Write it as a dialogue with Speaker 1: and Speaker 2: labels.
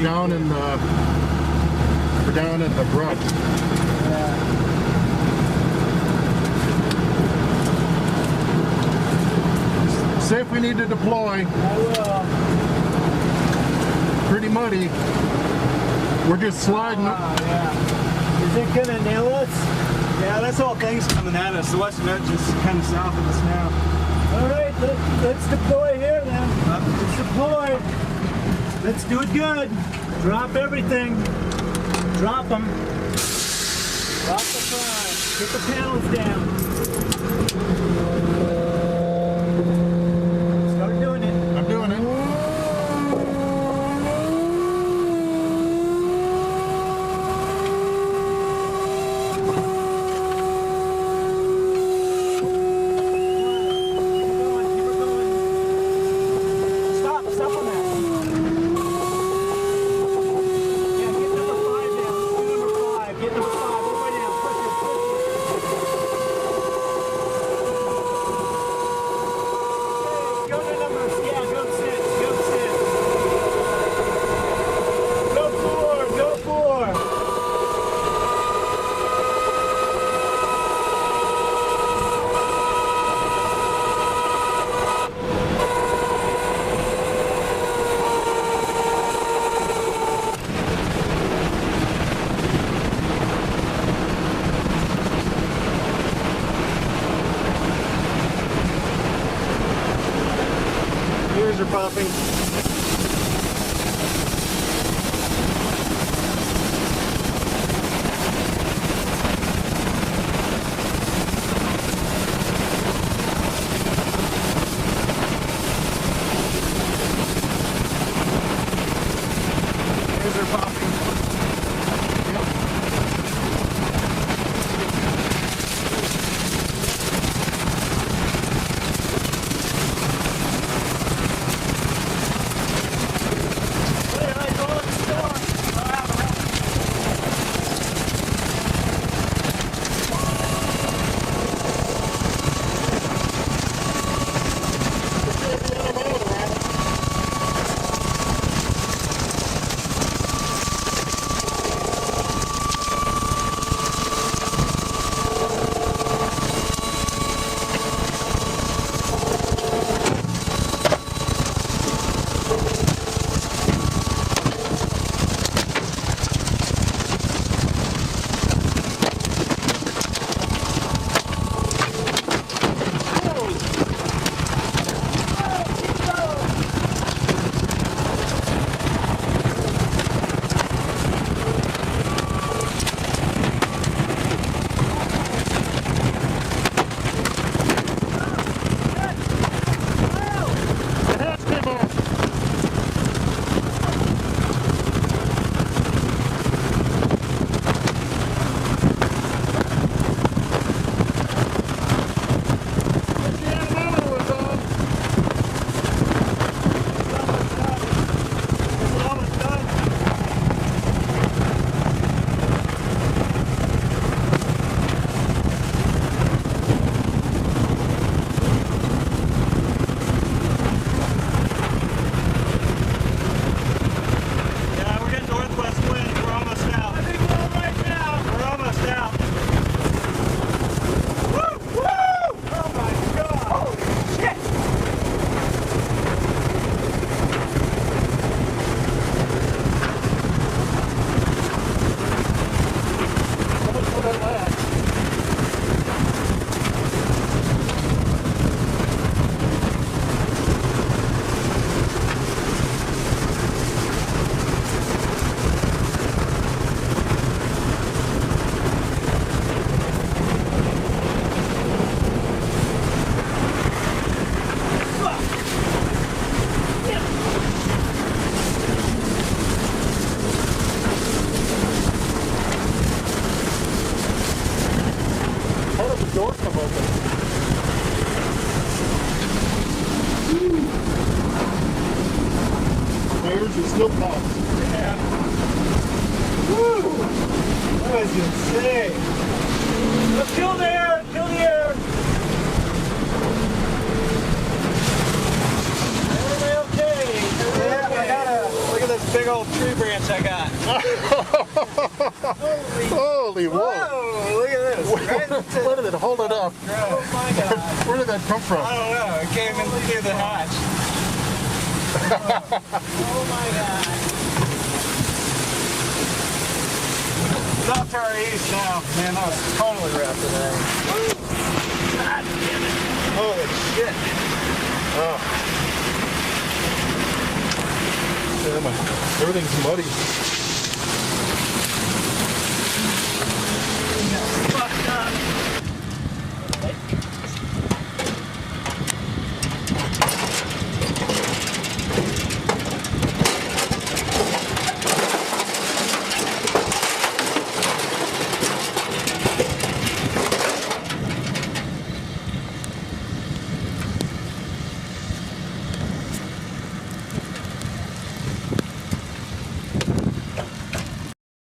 Speaker 1: We're down in the brook.
Speaker 2: Yeah.
Speaker 1: See if we need to deploy.
Speaker 2: I will.
Speaker 1: Pretty muddy. We're just sliding.
Speaker 2: Yeah. Is it gonna nail us?
Speaker 3: Yeah, that's all things coming at us. The western edge is kind of south of us now.
Speaker 2: All right, let's deploy here then. Let's deploy. Let's do it good. Drop everything. Drop them. Drop the front. Get the panels down. Start doing it.
Speaker 1: I'm doing it.
Speaker 3: Ears are popping. Ears are popping.
Speaker 1: Doors come open. Tires are still popped.
Speaker 2: Yeah. Woo! That was insane. Let's kill the air! Kill the air! Everybody okay?
Speaker 3: Yeah, I gotta look at this big old tree branch
Speaker 1: Holy whoa.
Speaker 3: Whoa, look at this. Right into-
Speaker 1: Where did it hold it up?
Speaker 2: Oh my God.
Speaker 1: Where did that come from?
Speaker 3: I don't know. It came in through the hatch.
Speaker 2: Oh my God.
Speaker 3: It's off to our east now. Man, that was totally wrapped today.
Speaker 2: God damn it.
Speaker 3: Holy shit.
Speaker 1: Everything's muddy.